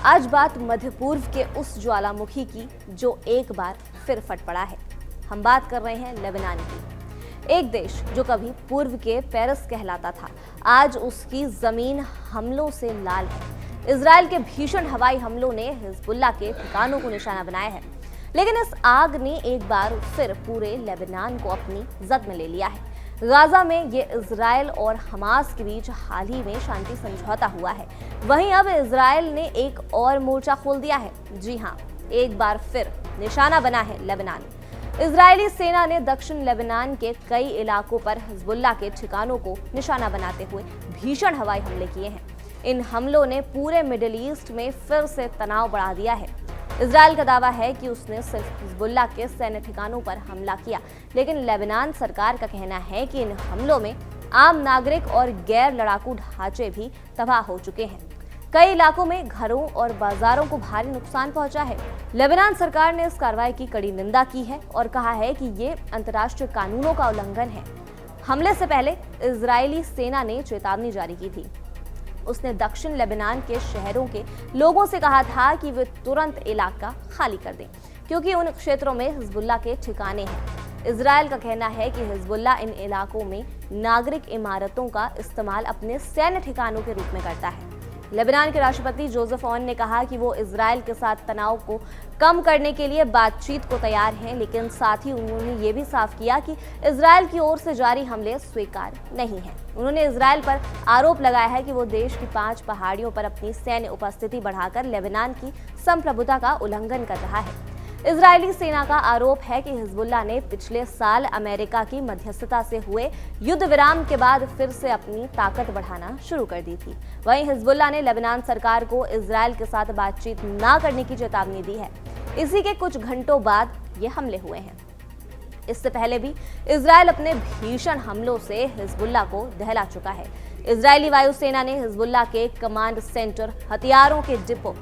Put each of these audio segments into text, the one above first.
आज बात मध्य पूर्व के उस ज्वालामुखी की जो एक बार फिर फट पड़ा है। हम बात कर रहे हैं लेबनान की। एक देश जो कभी पूर्व के पेरिस कहलाता था, आज उसकी जमीन हमलों से लाल है। इजराइल के भीषण हवाई हमलों ने हिजबुल्लाह के ठिकानों को निशाना बनाया है, लेकिन इस आग ने एक बार फिर पूरे लेबनान को अपनी जद में ले लिया है। गाजा में ये इजराइल और हमास के बीच हाल ही में शांति समझौता हुआ है। वहीं अब इजराइल ने एक और मोर्चा खोल दिया है। जी हां, एक बार फिर निशाना बना है लेबनान। इजरायली सेना ने दक्षिण लेबनान के कई इलाकों पर हिजबुल्लाह के ठिकानों को निशाना बनाते हुए भीषण हवाई हमले किए हैं। इन हमलों ने पूरे मिडिल ईस्ट में फिर से तनाव बढ़ा दिया है। इजराइल का दावा है कि उसने सिर्फ हिजबुल्लाह के सैन्य ठिकानों पर हमला किया, लेकिन लेबनान सरकार का कहना है कि इन हमलों में आम नागरिक और गैर लड़ाकू ढांचे भी तबाह हो चुके हैं। कई इलाकों में घरों और बाजारों को भारी नुकसान पहुंचा है। लेबनान सरकार ने इस कार्रवाई की कड़ी निंदा की है और कहा है कि ये अंतर्राष्ट्रीय कानूनों का उल्लंघन है। हमले से पहले इजरायली सेना ने चेतावनी जारी की थी। उसने दक्षिण लेबनान के शहरों के लोगों से कहा था कि वे तुरंत इलाका खाली कर दें, क्योंकि उन क्षेत्रों में हिजबुल्लाह के ठिकाने हैं। इजराइल का कहना है कि हिजबुल्लाह इन इलाकों में नागरिक इमारतों का इस्तेमाल अपने सैन्य ठिकानों के रूप में करता है। लेबनान के राष्ट्रपति जोसेफ ऑन ने कहा कि वो इजराइल के साथ तनाव को कम करने के लिए बातचीत को तैयार हैं, लेकिन साथ ही उन्होंने ये भी साफ किया कि इजराइल की ओर से जारी हमले स्वीकार्य नहीं हैं। उन्होंने इजराइल पर आरोप लगाया है कि वो देश की 5 पहाड़ियों पर अपनी सैन्य उपस्थिति बढ़ाकर लेबनान की संप्रभुता का उल्लंघन कर रहा है। इजरायली सेना का आरोप है कि हिजबुल्लाह ने पिछले साल अमेरिका की मध्यस्थता से हुए युद्ध विराम के बाद फिर से अपनी ताकत बढ़ाना शुरू कर दी थी। वहीं हिजबुल्लाह ने लेबनान सरकार को इजराइल के साथ बातचीत न करने की चेतावनी दी है। इसी के कुछ घंटों बाद ये हमले हुए हैं। इससे पहले भी इजराइल अपने भीषण हमलों से हिजबुल्लाह को दहला चुका है। इजरायली वायुसेना ने हिजबुल्लाह के कमांड सेंटर, हथियारों के डिपो,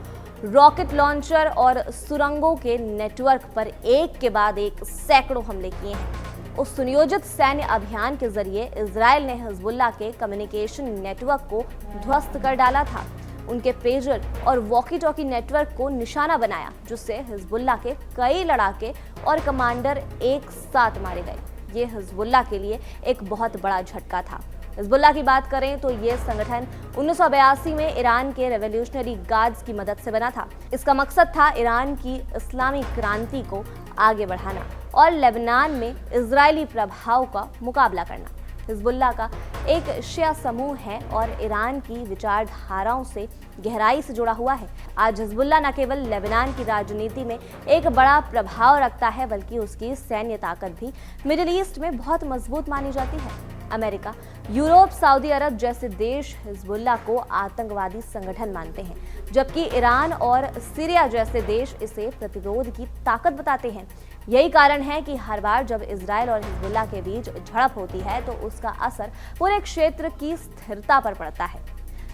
रॉकेट लॉन्चर और सुरंगों के नेटवर्क पर एक के बाद एक सैकड़ों हमले किए हैं। उस सुनियोजित सैन्य अभियान के जरिए इजराइल ने हिजबुल्लाह के कम्युनिकेशन नेटवर्क को ध्वस्त कर डाला था। उनके पेजर और वॉकी टॉकी नेटवर्क को निशाना बनाया, जिससे हिजबुल्लाह के कई लड़ाके और कमांडर एक साथ मारे गए। ये हिजबुल्लाह के लिए एक बहुत बड़ा झटका था। हिजबुल्लाह की बात करें तो ये संगठन 1982 में ईरान के रेवोल्यूशनरी गार्ड्स की मदद से बना था। इसका मकसद था ईरान की इस्लामी क्रांति को आगे बढ़ाना और लेबनान में इजरायली प्रभाव का मुकाबला करना। हिजबुल्लाह का एक शिया समूह है और ईरान की विचारधाराओं से गहराई से जुड़ा हुआ है। आज हिजबुल्लाह न केवल लेबनान की राजनीति में एक बड़ा प्रभाव रखता है, बल्कि उसकी सैन्य ताकत भी मिडिल ईस्ट में बहुत मजबूत मानी जाती है। अमेरिका, यूरोप, सऊदी अरब जैसे देश हिजबुल्लाह को आतंकवादी संगठन मानते हैं, जबकि ईरान और सीरिया जैसे देश इसे प्रतिरोध की ताकत बताते हैं। यही कारण है कि हर बार जब इजराइल और हिजबुल्लाह के बीच झड़प होती है तो उसका असर पूरे क्षेत्र की स्थिरता पर पड़ता है।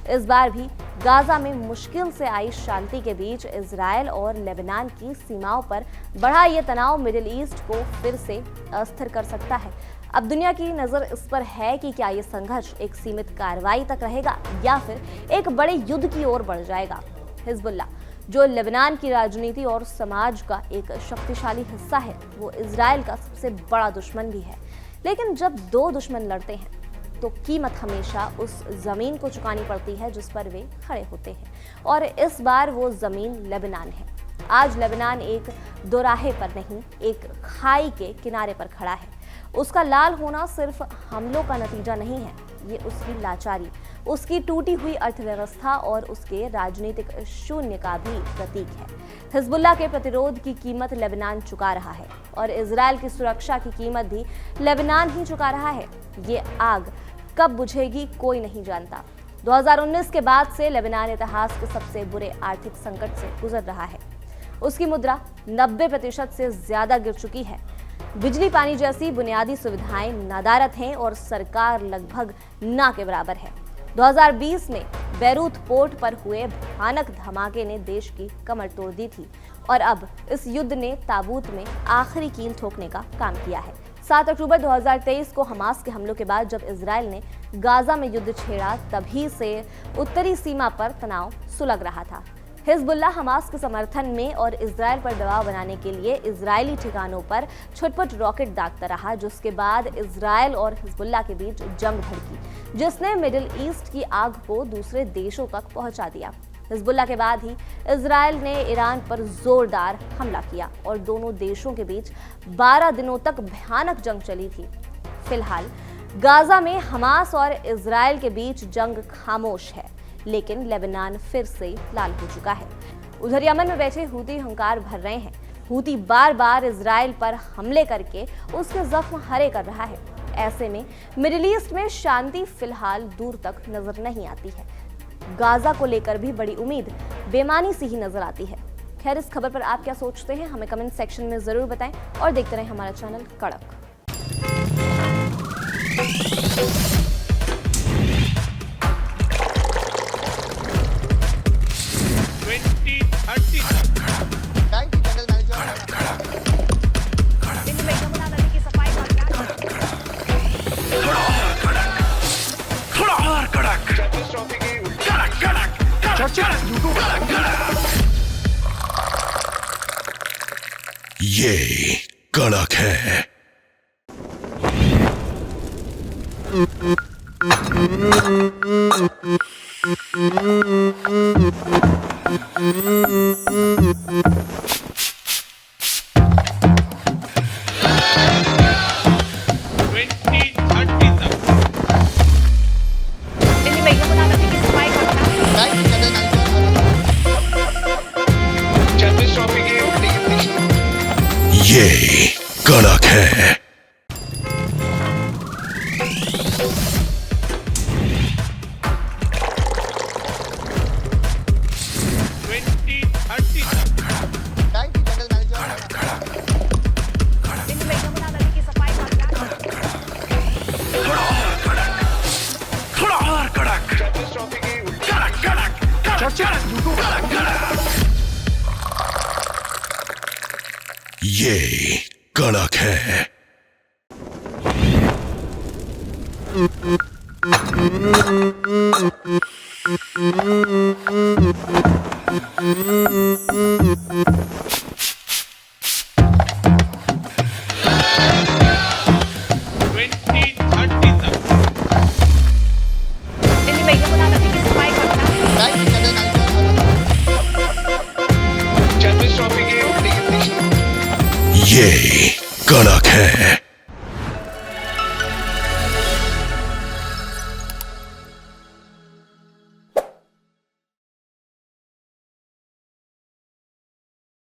इस बार भी गाजा में मुश्किल से आई शांति के बीच इजराइल और लेबनान की सीमाओं पर बढ़ा ये तनाव मिडिल ईस्ट को फिर से अस्थिर कर सकता है। अब दुनिया की नजर इस पर है कि क्या ये संघर्ष एक सीमित कार्रवाई तक रहेगा या फिर एक बड़े युद्ध की ओर बढ़ जाएगा। हिजबुल्लाह, जो लेबनान की राजनीति और समाज का एक शक्तिशाली हिस्सा है, वो इजराइल का सबसे बड़ा दुश्मन भी है। लेकिन जब दो दुश्मन लड़ते हैं तो कीमत हमेशा उस जमीन को चुकानी पड़ती है जिस पर वे खड़े होते हैं, और इस बार वो जमीन लेबनान है। आज लेबनान एक दोराहे पर नहीं, एक खाई के किनारे पर खड़ा है। उसका लाल होना सिर्फ हमलों का नतीजा नहीं है, ये उसकी लाचारी, उसकी टूटी हुई अर्थव्यवस्था और उसके राजनीतिक शून्य का भी प्रतीक है। हिजबुल्लाह के प्रतिरोध की कीमत लेबनान चुका रहा है और इजराइल की सुरक्षा की कीमत भी लेबनान ही चुका रहा है। ये आग कब बुझेगी कोई नहीं जानता। 2019 के बाद से लेबनान इतिहास के सबसे बुरे आर्थिक संकट से गुजर रहा है। उसकी मुद्रा 90% से ज्यादा गिर चुकी है। बिजली पानी जैसी बुनियादी सुविधाएं नदारद हैं और सरकार लगभग ना के बराबर है। 2020 में बैरूत पोर्ट पर हुए भयानक धमाके ने देश की कमर तोड़ दी थी और अब इस युद्ध ने ताबूत में आखिरी कील ठोकने का काम किया है। 7 अक्टूबर 2023 को हमास के हमलों के बाद जब इजराइल ने गाजा में युद्ध छेड़ा, तभी से उत्तरी सीमा पर तनाव सुलग रहा था। हिजबुल्लाह हमास के समर्थन में और इजराइल पर दबाव बनाने के लिए इजरायली ठिकानों पर छुटपुट रॉकेट दागता रहा, जिसके बाद इजराइल और हिजबुल्लाह के बीच जंग भड़की, जिसने मिडिल ईस्ट की आग को दूसरे देशों तक पहुंचा दिया। हिजबुल्लाह के बाद ही इजराइल ने ईरान पर जोरदार हमला किया और दोनों देशों के बीच 12 दिनों तक भयानक जंग चली थी। फिलहाल गाजा में हमास और इजराइल के बीच जंग खामोश है, लेकिन लेबनान फिर से लाल हो चुका है। उधर यमन में बैठे हूती हंकार भर रहे हैं। हूती बार बार इजराइल पर हमले करके उसके जख्म हरे कर रहा है। ऐसे में मिडिल ईस्ट में शांति फिलहाल दूर तक नजर नहीं आती है। गाजा को लेकर भी बड़ी उम्मीद बेमानी सी ही नजर आती है। खैर, इस खबर पर आप क्या सोचते हैं, हमें कमेंट सेक्शन में जरूर बताएं और देखते रहें हमारा चैनल कड़क। ये कड़क है। ये कड़क है। ये कड़क है। ये कड़क है।